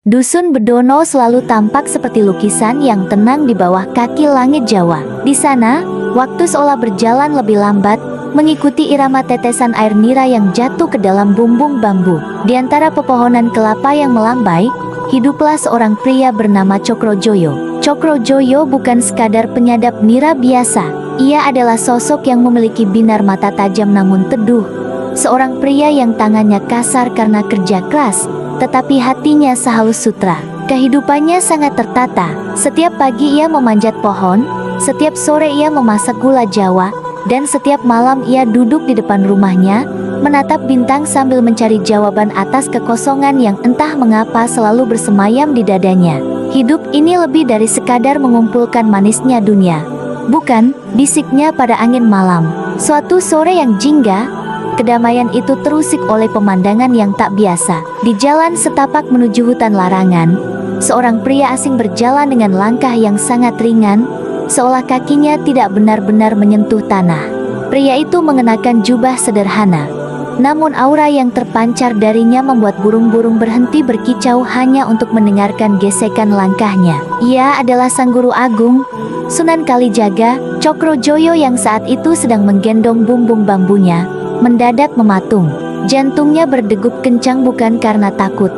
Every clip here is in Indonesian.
Dusun Bedono selalu tampak seperti lukisan yang tenang di bawah kaki langit Jawa. Di sana, waktu seolah berjalan lebih lambat, mengikuti irama tetesan air nira yang jatuh ke dalam bumbung bambu. Di antara pepohonan kelapa yang melambai, hiduplah seorang pria bernama Cokrojoyo. Cokrojoyo bukan sekadar penyadap nira biasa. Ia adalah sosok yang memiliki binar mata tajam namun teduh. Seorang pria yang tangannya kasar karena kerja keras, tetapi hatinya sehalus sutra. Kehidupannya sangat tertata. Setiap pagi ia memanjat pohon, setiap sore ia memasak gula Jawa, dan setiap malam ia duduk di depan rumahnya, menatap bintang sambil mencari jawaban atas kekosongan yang entah mengapa selalu bersemayam di dadanya. Hidup ini lebih dari sekadar mengumpulkan manisnya dunia. Bukan, bisiknya pada angin malam. Suatu sore yang jingga, kedamaian itu terusik oleh pemandangan yang tak biasa. Di jalan setapak menuju hutan larangan, seorang pria asing berjalan dengan langkah yang sangat ringan, seolah kakinya tidak benar-benar menyentuh tanah. Pria itu mengenakan jubah sederhana, namun aura yang terpancar darinya membuat burung-burung berhenti berkicau hanya untuk mendengarkan gesekan langkahnya. Ia adalah Sang Guru Agung, Sunan Kalijaga. Cokrojoyo yang saat itu sedang menggendong bumbung bambunya mendadak mematung. Jantungnya berdegup kencang bukan karena takut,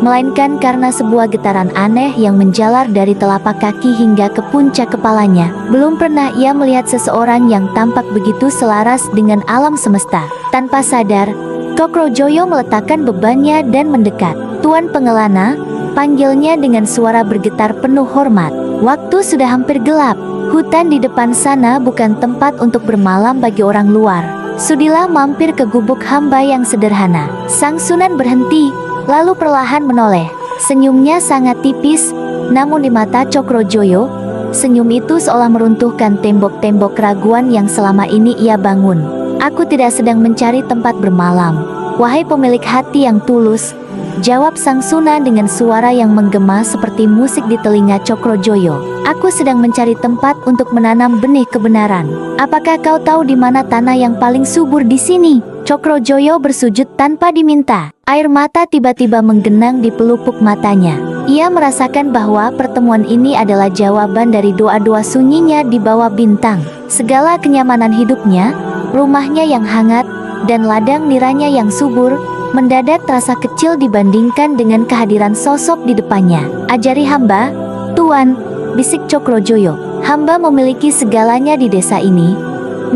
melainkan karena sebuah getaran aneh yang menjalar dari telapak kaki hingga ke puncak kepalanya. Belum pernah ia melihat seseorang yang tampak begitu selaras dengan alam semesta. Tanpa sadar, Cokrojoyo meletakkan bebannya dan mendekat. "Tuan Pengelana," panggilnya dengan suara bergetar penuh hormat. Waktu sudah hampir gelap. Hutan di depan sana bukan tempat untuk bermalam bagi orang luar. Sudilah mampir ke gubuk hamba yang sederhana. Sang Sunan berhenti, lalu perlahan menoleh. Senyumnya sangat tipis, namun di mata Cokrojoyo, senyum itu seolah meruntuhkan tembok-tembok keraguan yang selama ini ia bangun. "Aku tidak sedang mencari tempat bermalam, wahai pemilik hati yang tulus," jawab Sang Sunan dengan suara yang menggema seperti musik di telinga Cokrojoyo. "Aku sedang mencari tempat untuk menanam benih kebenaran. Apakah kau tahu di mana tanah yang paling subur di sini?" Cokrojoyo bersujud tanpa diminta. Air mata tiba-tiba menggenang di pelupuk matanya. Ia merasakan bahwa pertemuan ini adalah jawaban dari doa-doa sunyinya di bawah bintang. Segala kenyamanan hidupnya, rumahnya yang hangat, dan ladang niranya yang subur, mendadak terasa kecil dibandingkan dengan kehadiran sosok di depannya. "Ajari hamba, Tuan," bisik Cokrojoyo. "Hamba memiliki segalanya di desa ini,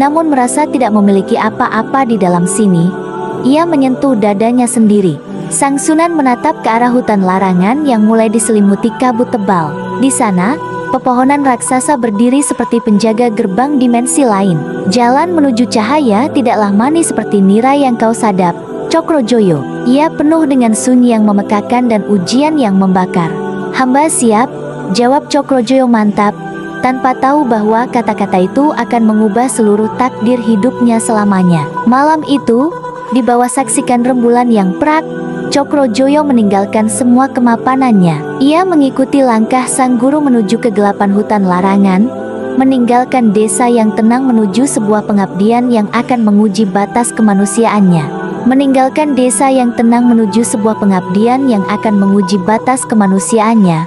namun merasa tidak memiliki apa-apa di dalam sini." Ia menyentuh dadanya sendiri. Sang Sunan menatap ke arah hutan larangan yang mulai diselimuti kabut tebal. Di sana, pepohonan raksasa berdiri seperti penjaga gerbang dimensi lain. Jalan menuju cahaya tidaklah manis seperti nira yang kau sadap, Cokrojoyo. Ia penuh dengan sunyi yang memekakan dan ujian yang membakar. "Hamba siap," jawab Cokrojoyo mantap, tanpa tahu bahwa kata-kata itu akan mengubah seluruh takdir hidupnya selamanya. Malam itu, di bawah saksikan rembulan yang perak, Cokrojoyo meninggalkan semua kemapanannya. Ia mengikuti langkah sang guru menuju kegelapan hutan larangan, meninggalkan desa yang tenang menuju sebuah pengabdian yang akan menguji batas kemanusiaannya. Meninggalkan desa yang tenang menuju sebuah pengabdian yang akan menguji batas kemanusiaannya.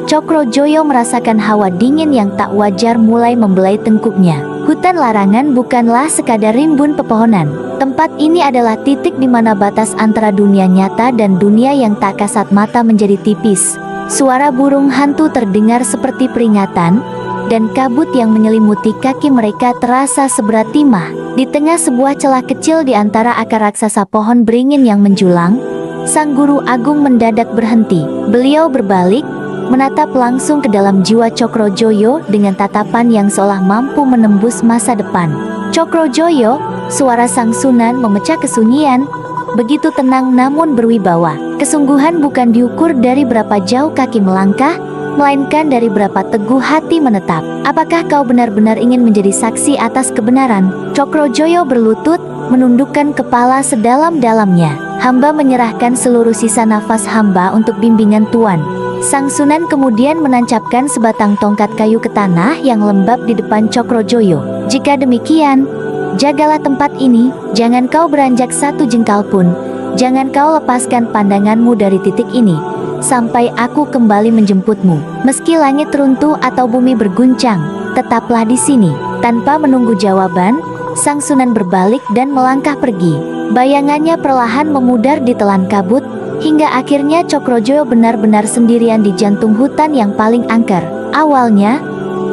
Cokrojoyo merasakan hawa dingin yang tak wajar mulai membelai tengkuknya. Hutan larangan bukanlah sekadar rimbun pepohonan. Tempat ini adalah titik di mana batas antara dunia nyata dan dunia yang tak kasat mata menjadi tipis. Suara burung hantu terdengar seperti peringatan, dan kabut yang menyelimuti kaki mereka terasa seberat timah. Di tengah sebuah celah kecil di antara akar raksasa pohon beringin yang menjulang, Sang Guru Agung mendadak berhenti. Beliau berbalik, menatap langsung ke dalam jiwa Cokrojoyo dengan tatapan yang seolah mampu menembus masa depan. "Cokrojoyo," suara Sang Sunan memecah kesunyian, begitu tenang namun berwibawa. "Kesungguhan bukan diukur dari berapa jauh kaki melangkah, melainkan dari berapa teguh hati menetap. Apakah kau benar-benar ingin menjadi saksi atas kebenaran?" Cokrojoyo berlutut, menundukkan kepala sedalam-dalamnya. "Hamba menyerahkan seluruh sisa nafas hamba untuk bimbingan Tuan." Sang Sunan kemudian menancapkan sebatang tongkat kayu ke tanah yang lembab di depan Cokrojoyo. "Jika demikian, jagalah tempat ini, jangan kau beranjak satu jengkal pun, jangan kau lepaskan pandanganmu dari titik ini, sampai aku kembali menjemputmu. Meski langit runtuh atau bumi berguncang, tetaplah di sini." Tanpa menunggu jawaban, Sang Sunan berbalik dan melangkah pergi. Bayangannya perlahan memudar di telan kabut, hingga akhirnya Cokrojoyo benar-benar sendirian di jantung hutan yang paling angker. Awalnya,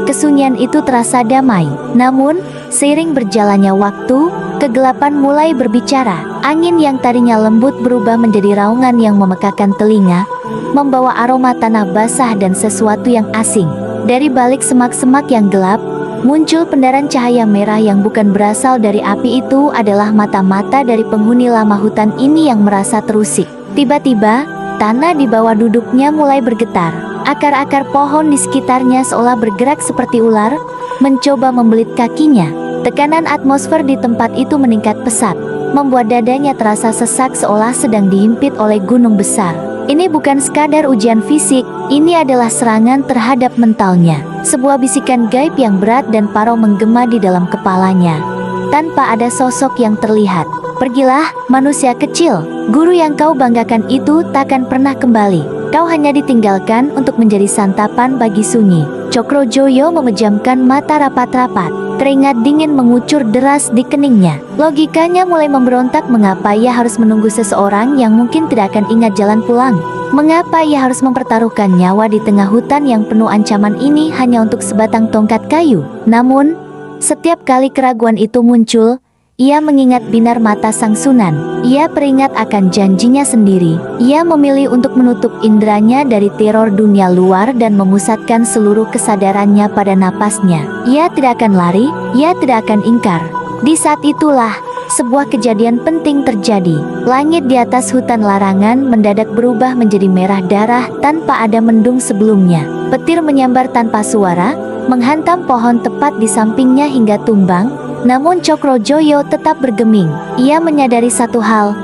kesunyian itu terasa damai. Namun, seiring berjalannya waktu, kegelapan mulai berbicara. Angin yang tadinya lembut berubah menjadi raungan yang memekakan telinga, membawa aroma tanah basah dan sesuatu yang asing. Dari balik semak-semak yang gelap, muncul pendaran cahaya merah yang bukan berasal dari api. Itu adalah mata-mata dari penghuni lama hutan ini yang merasa terusik. Tiba-tiba, tanah di bawah duduknya mulai bergetar. Akar-akar pohon di sekitarnya seolah bergerak seperti ular, mencoba membelit kakinya. Tekanan atmosfer di tempat itu meningkat pesat, membuat dadanya terasa sesak seolah sedang dihimpit oleh gunung besar. Ini bukan sekadar ujian fisik, ini adalah serangan terhadap mentalnya. Sebuah bisikan gaib yang berat dan parau menggema di dalam kepalanya. Tanpa ada sosok yang terlihat. "Pergilah, manusia kecil. Guru yang kau banggakan itu takkan pernah kembali. Kau hanya ditinggalkan untuk menjadi santapan bagi sunyi." Cokrojoyo memejamkan mata rapat-rapat. Keringat dingin mengucur deras di keningnya. Logikanya mulai memberontak. Mengapa ia harus menunggu seseorang yang mungkin tidak akan ingat jalan pulang? Mengapa ia harus mempertaruhkan nyawa di tengah hutan yang penuh ancaman ini hanya untuk sebatang tongkat kayu? Namun, setiap kali keraguan itu muncul, ia mengingat binar mata Sang Sunan. Ia peringat akan janjinya sendiri. Ia memilih untuk menutup inderanya dari teror dunia luar dan memusatkan seluruh kesadarannya pada napasnya. Ia tidak akan lari, ia tidak akan ingkar. Di saat itulah, sebuah kejadian penting terjadi. Langit di atas hutan larangan mendadak berubah menjadi merah darah tanpa ada mendung sebelumnya. Petir menyambar tanpa suara, menghantam pohon tepat di sampingnya hingga tumbang. Namun Cokrojoyo tetap bergeming. Ia menyadari satu hal,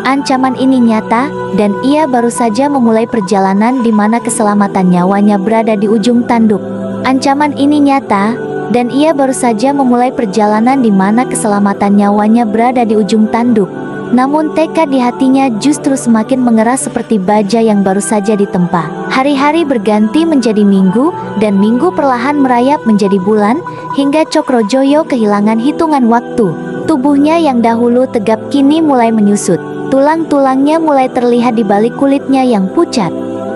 ancaman ini nyata, dan ia baru saja memulai perjalanan di mana keselamatan nyawanya berada di ujung tanduk. Ancaman ini nyata, dan ia baru saja memulai perjalanan di mana keselamatan nyawanya berada di ujung tanduk. Namun tekad di hatinya justru semakin mengeras seperti baja yang baru saja ditempa. Hari-hari berganti menjadi minggu, dan minggu perlahan merayap menjadi bulan, hingga Cokrojoyo kehilangan hitungan waktu. Tubuhnya yang dahulu tegap kini mulai menyusut. Tulang-tulangnya mulai terlihat di balik kulitnya yang pucat.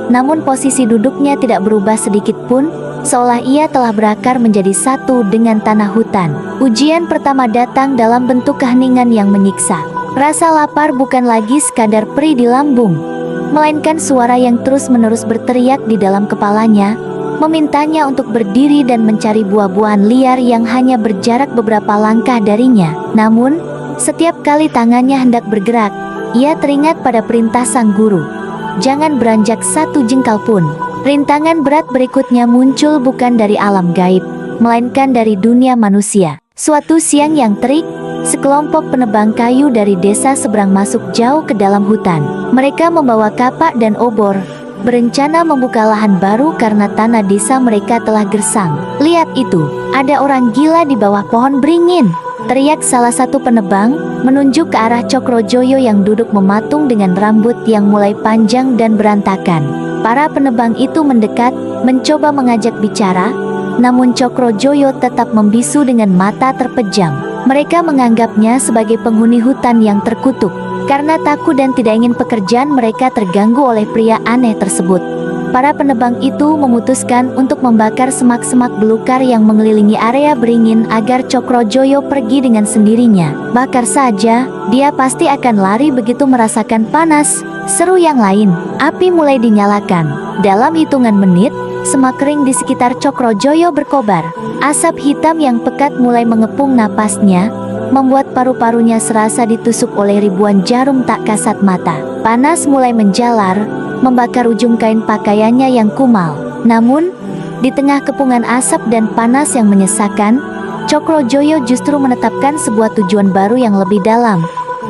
Namun posisi duduknya tidak berubah sedikit pun, seolah ia telah berakar menjadi satu dengan tanah hutan. Ujian pertama datang dalam bentuk keheningan yang menyiksa. Rasa lapar bukan lagi sekadar perih di lambung, melainkan suara yang terus-menerus berteriak di dalam kepalanya, memintanya untuk berdiri dan mencari buah-buahan liar yang hanya berjarak beberapa langkah darinya. Namun, setiap kali tangannya hendak bergerak, ia teringat pada perintah sang guru. Jangan beranjak satu jengkal pun. Rintangan berat berikutnya muncul bukan dari alam gaib, melainkan dari dunia manusia. Suatu siang yang terik, sekelompok penebang kayu dari desa seberang masuk jauh ke dalam hutan. Mereka membawa kapak dan obor, berencana membuka lahan baru karena tanah desa mereka telah gersang. "Lihat itu, ada orang gila di bawah pohon beringin," teriak salah satu penebang, menunjuk ke arah Cokrojoyo yang duduk mematung dengan rambut yang mulai panjang dan berantakan. Para penebang itu mendekat, mencoba mengajak bicara, namun Cokrojoyo tetap membisu dengan mata terpejam. Mereka menganggapnya sebagai penghuni hutan yang terkutuk. Karena takut dan tidak ingin pekerjaan mereka terganggu oleh pria aneh tersebut, para penebang itu memutuskan untuk membakar semak-semak belukar yang mengelilingi area beringin agar Cokrojoyo pergi dengan sendirinya. "Bakar saja, dia pasti akan lari begitu merasakan panas," seru yang lain. Api mulai dinyalakan. Dalam hitungan menit, semak kering di sekitar Cokrojoyo berkobar. Asap hitam yang pekat mulai mengepung napasnya, membuat paru-parunya serasa ditusuk oleh ribuan jarum tak kasat mata. Panas mulai menjalar, membakar ujung kain pakaiannya yang kumal. Namun, di tengah kepungan asap dan panas yang menyesakan, Cokrojoyo justru menetapkan sebuah tujuan baru yang lebih dalam.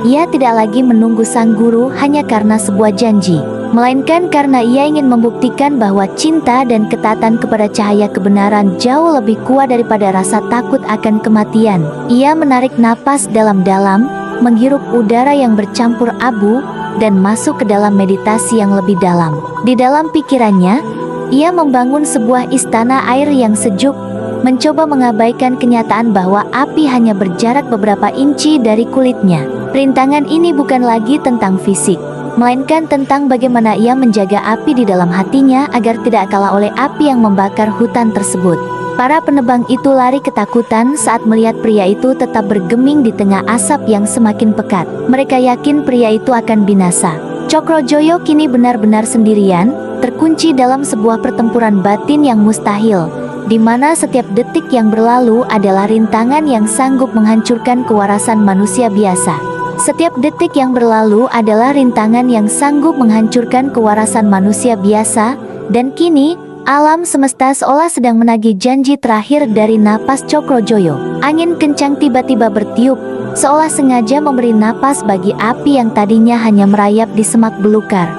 Ia tidak lagi menunggu sang guru hanya karena sebuah janji, melainkan karena ia ingin membuktikan bahwa cinta dan ketaatan kepada cahaya kebenaran jauh lebih kuat daripada rasa takut akan kematian. Ia menarik napas dalam-dalam, menghirup udara yang bercampur abu, dan masuk ke dalam meditasi yang lebih dalam. Di dalam pikirannya, ia membangun sebuah istana air yang sejuk, mencoba mengabaikan kenyataan bahwa api hanya berjarak beberapa inci dari kulitnya. Rintangan ini bukan lagi tentang fisik, melainkan tentang bagaimana ia menjaga api di dalam hatinya agar tidak kalah oleh api yang membakar hutan tersebut. Para penebang itu lari ketakutan saat melihat pria itu tetap bergeming di tengah asap yang semakin pekat. Mereka yakin pria itu akan binasa. Cokrojoyo kini benar-benar sendirian, terkunci dalam sebuah pertempuran batin yang mustahil, di mana setiap detik yang berlalu adalah rintangan yang sanggup menghancurkan kewarasan manusia biasa. Setiap detik yang berlalu adalah rintangan yang sanggup menghancurkan kewarasan manusia biasa, dan kini, alam semesta seolah sedang menagih janji terakhir dari napas Cokrojoyo. Angin kencang tiba-tiba bertiup, seolah sengaja memberi napas bagi api yang tadinya hanya merayap di semak belukar.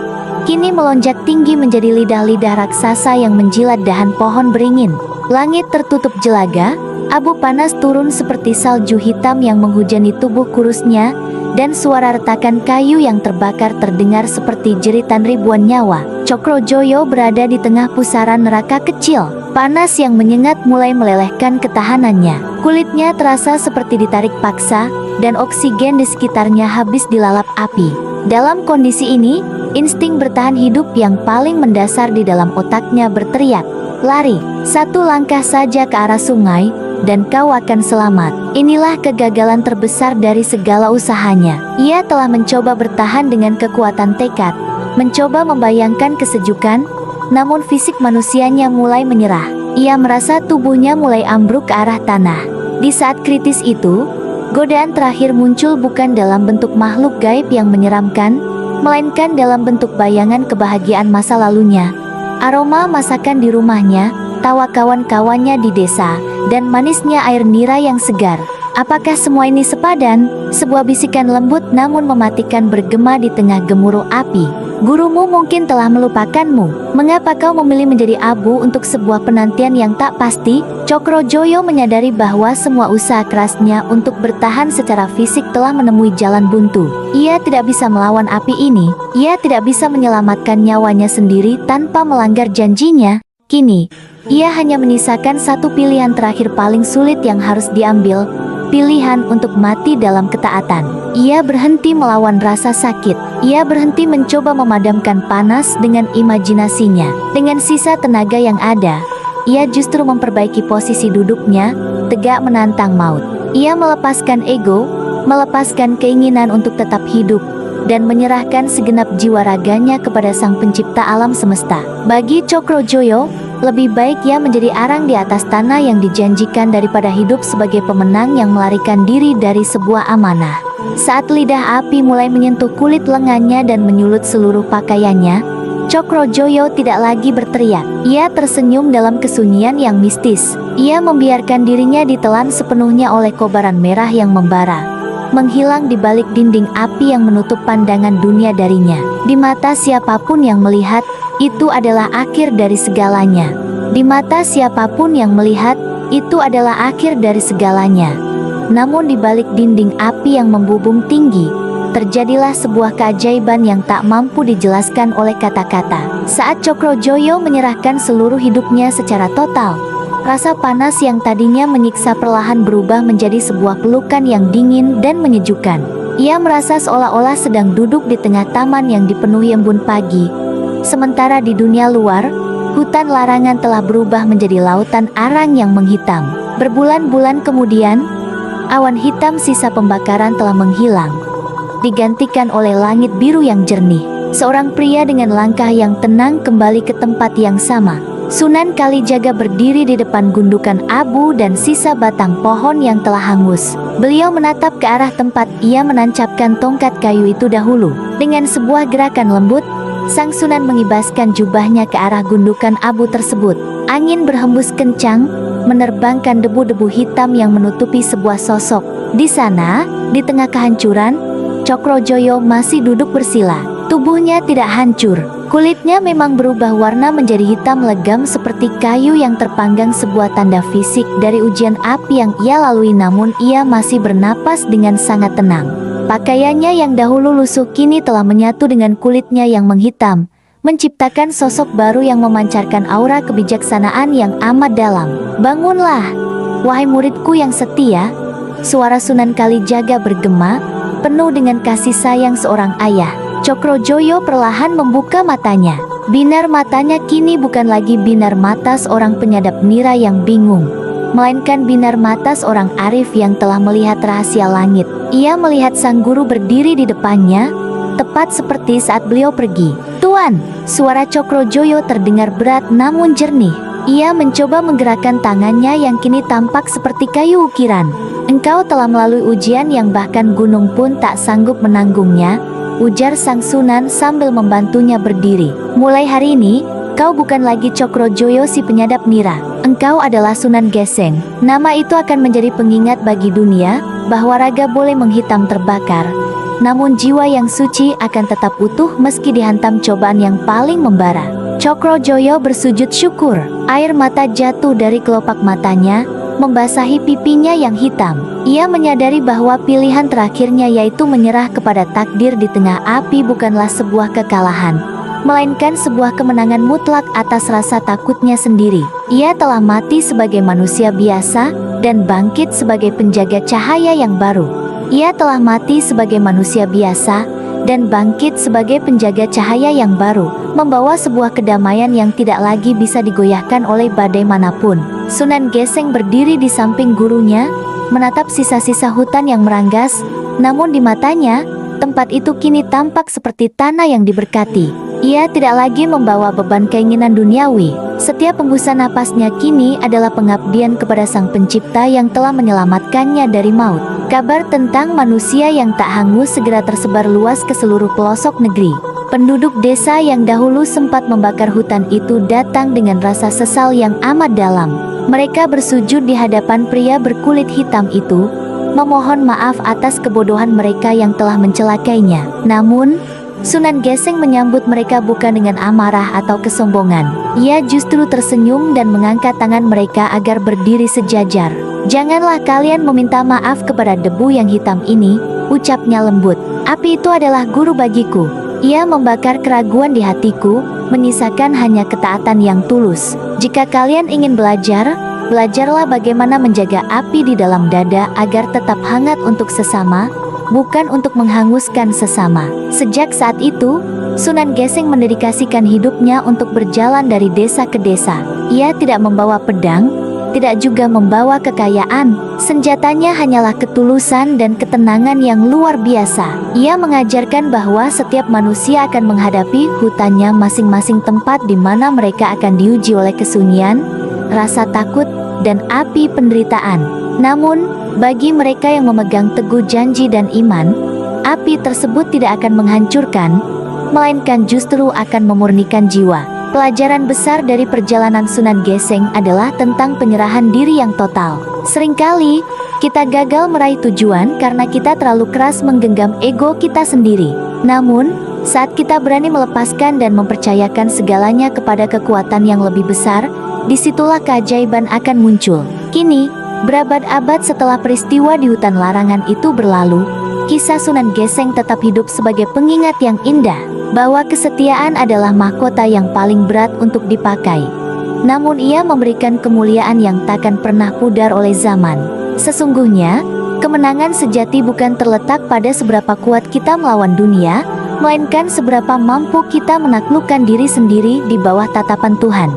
Kini melonjak tinggi menjadi lidah-lidah raksasa yang menjilat dahan pohon beringin. Langit tertutup jelaga, abu panas turun seperti salju hitam yang menghujani tubuh kurusnya, dan suara retakan kayu yang terbakar terdengar seperti jeritan ribuan nyawa. Cokrojoyo berada di tengah pusaran neraka kecil. Panas yang menyengat mulai melelehkan ketahanannya. Kulitnya terasa seperti ditarik paksa, dan oksigen di sekitarnya habis dilalap api. Dalam kondisi ini, insting bertahan hidup yang paling mendasar di dalam otaknya berteriak, "Lari, satu langkah saja ke arah sungai, dan kau akan selamat." Inilah kegagalan terbesar dari segala usahanya. Ia telah mencoba bertahan dengan kekuatan tekad, mencoba membayangkan kesejukan, namun fisik manusianya mulai menyerah. Ia merasa tubuhnya mulai ambruk ke arah tanah. Di saat kritis itu, godaan terakhir muncul bukan dalam bentuk makhluk gaib yang menyeramkan, melainkan dalam bentuk bayangan kebahagiaan masa lalunya. Aroma masakan di rumahnya, tawa kawan-kawannya di desa, dan manisnya air nira yang segar. Apakah semua ini sepadan? Sebuah bisikan lembut namun mematikan bergema di tengah gemuruh api. Gurumu mungkin telah melupakanmu. Mengapa kau memilih menjadi abu untuk sebuah penantian yang tak pasti? Cokrojoyo menyadari bahwa semua usaha kerasnya untuk bertahan secara fisik telah menemui jalan buntu. Ia tidak bisa melawan api ini. Ia tidak bisa menyelamatkan nyawanya sendiri tanpa melanggar janjinya. Kini, ia hanya menyisakan satu pilihan terakhir paling sulit yang harus diambil, pilihan untuk mati dalam ketaatan. Ia berhenti melawan rasa sakit. Ia berhenti mencoba memadamkan panas dengan imajinasinya. Dengan sisa tenaga yang ada, ia justru memperbaiki posisi duduknya, tegak menantang maut. Ia melepaskan ego, melepaskan keinginan untuk tetap hidup, dan menyerahkan segenap jiwa raganya kepada Sang Pencipta alam semesta. Bagi Cokrojoyo, lebih baik ia menjadi arang di atas tanah yang dijanjikan daripada hidup sebagai pemenang yang melarikan diri dari sebuah amanah. Saat lidah api mulai menyentuh kulit lengannya dan menyulut seluruh pakaiannya, Cokrojoyo tidak lagi berteriak. Ia tersenyum dalam kesunyian yang mistis. Ia membiarkan dirinya ditelan sepenuhnya oleh kobaran merah yang membara, menghilang di balik dinding api yang menutup pandangan dunia darinya. Di mata siapapun yang melihat, itu adalah akhir dari segalanya. Di mata siapapun yang melihat, itu adalah akhir dari segalanya. Namun di balik dinding api yang membubung tinggi, terjadilah sebuah keajaiban yang tak mampu dijelaskan oleh kata-kata. Saat Cokrojoyo menyerahkan seluruh hidupnya secara total, rasa panas yang tadinya menyiksa perlahan berubah menjadi sebuah pelukan yang dingin dan menyejukkan. Ia merasa seolah-olah sedang duduk di tengah taman yang dipenuhi embun pagi. Sementara di dunia luar, hutan larangan telah berubah menjadi lautan arang yang menghitam. Berbulan-bulan kemudian, awan hitam sisa pembakaran telah menghilang, digantikan oleh langit biru yang jernih. Seorang pria dengan langkah yang tenang kembali ke tempat yang sama. Sunan Kalijaga berdiri di depan gundukan abu dan sisa batang pohon yang telah hangus. Beliau menatap ke arah tempat ia menancapkan tongkat kayu itu dahulu. Dengan sebuah gerakan lembut, Sang Sunan mengibaskan jubahnya ke arah gundukan abu tersebut. Angin berhembus kencang, menerbangkan debu-debu hitam yang menutupi sebuah sosok. Di sana, di tengah kehancuran, Cokrojoyo masih duduk bersila. Tubuhnya tidak hancur. Kulitnya memang berubah warna menjadi hitam legam seperti kayu yang terpanggang, sebuah tanda fisik dari ujian api yang ia lalui, namun ia masih bernapas dengan sangat tenang. Pakaiannya yang dahulu lusuh kini telah menyatu dengan kulitnya yang menghitam, menciptakan sosok baru yang memancarkan aura kebijaksanaan yang amat dalam. "Bangunlah, wahai muridku yang setia," suara Sunan Kalijaga bergema, penuh dengan kasih sayang seorang ayah. Cokrojoyo perlahan membuka matanya. Binar matanya kini bukan lagi binar mata seorang penyadap nira yang bingung, melainkan binar mata seorang arif yang telah melihat rahasia langit. Ia melihat sang guru berdiri di depannya, tepat seperti saat beliau pergi. "Tuan!" Suara Cokrojoyo terdengar berat namun jernih. Ia mencoba menggerakkan tangannya yang kini tampak seperti kayu ukiran. "Engkau telah melalui ujian yang bahkan gunung pun tak sanggup menanggungnya," ujar sang Sunan sambil membantunya berdiri. "Mulai hari ini, kau bukan lagi Cokrojoyo si penyadap nira. Engkau adalah Sunan Geseng." Nama itu akan menjadi pengingat bagi dunia bahwa raga boleh menghitam terbakar, namun jiwa yang suci akan tetap utuh meski dihantam cobaan yang paling membara. Cokrojoyo bersujud syukur. Air mata jatuh dari kelopak matanya, membasahi pipinya yang hitam. Ia menyadari bahwa pilihan terakhirnya yaitu menyerah kepada takdir di tengah api bukanlah sebuah kekalahan, melainkan sebuah kemenangan mutlak atas rasa takutnya sendiri. Ia telah mati sebagai manusia biasa dan bangkit sebagai penjaga cahaya yang baru. Ia telah mati sebagai manusia biasa dan bangkit sebagai penjaga cahaya yang baru, membawa sebuah kedamaian yang tidak lagi bisa digoyahkan oleh badai manapun. Sunan Geseng berdiri di samping gurunya, menatap sisa-sisa hutan yang meranggas, namun di matanya, tempat itu kini tampak seperti tanah yang diberkati. Ia tidak lagi membawa beban keinginan duniawi. Setiap hembusan napasnya kini adalah pengabdian kepada Sang Pencipta yang telah menyelamatkannya dari maut. Kabar tentang manusia yang tak hangus segera tersebar luas ke seluruh pelosok negeri. Penduduk desa yang dahulu sempat membakar hutan itu datang dengan rasa sesal yang amat dalam. Mereka bersujud di hadapan pria berkulit hitam itu, memohon maaf atas kebodohan mereka yang telah mencelakainya. Namun, Sunan Geseng menyambut mereka bukan dengan amarah atau kesombongan. Ia justru tersenyum dan mengangkat tangan mereka agar berdiri sejajar. "Janganlah kalian meminta maaf kepada debu yang hitam ini," ucapnya lembut. "Api itu adalah guru bagiku. Ia membakar keraguan di hatiku, menyisakan hanya ketaatan yang tulus. Jika kalian ingin belajar, belajarlah bagaimana menjaga api di dalam dada agar tetap hangat untuk sesama, bukan untuk menghanguskan sesama." Sejak saat itu, Sunan Geseng mendedikasikan hidupnya untuk berjalan dari desa ke desa. Ia tidak membawa pedang, tidak juga membawa kekayaan. Senjatanya hanyalah ketulusan dan ketenangan yang luar biasa. Ia mengajarkan bahwa setiap manusia akan menghadapi hutannya masing-masing, tempat di mana mereka akan diuji oleh kesunyian, rasa takut, dan api penderitaan. Namun, bagi mereka yang memegang teguh janji dan iman, api tersebut tidak akan menghancurkan, melainkan justru akan memurnikan jiwa. Pelajaran besar dari perjalanan Sunan Geseng adalah tentang penyerahan diri yang total. Seringkali, kita gagal meraih tujuan karena kita terlalu keras menggenggam ego kita sendiri. Namun, saat kita berani melepaskan dan mempercayakan segalanya kepada kekuatan yang lebih besar, disitulah keajaiban akan muncul. Kini, berabad-abad setelah peristiwa di hutan larangan itu berlalu, kisah Sunan Geseng tetap hidup sebagai pengingat yang indah, bahwa kesetiaan adalah mahkota yang paling berat untuk dipakai. Namun ia memberikan kemuliaan yang takkan pernah pudar oleh zaman. Sesungguhnya, kemenangan sejati bukan terletak pada seberapa kuat kita melawan dunia, melainkan seberapa mampu kita menaklukkan diri sendiri di bawah tatapan Tuhan.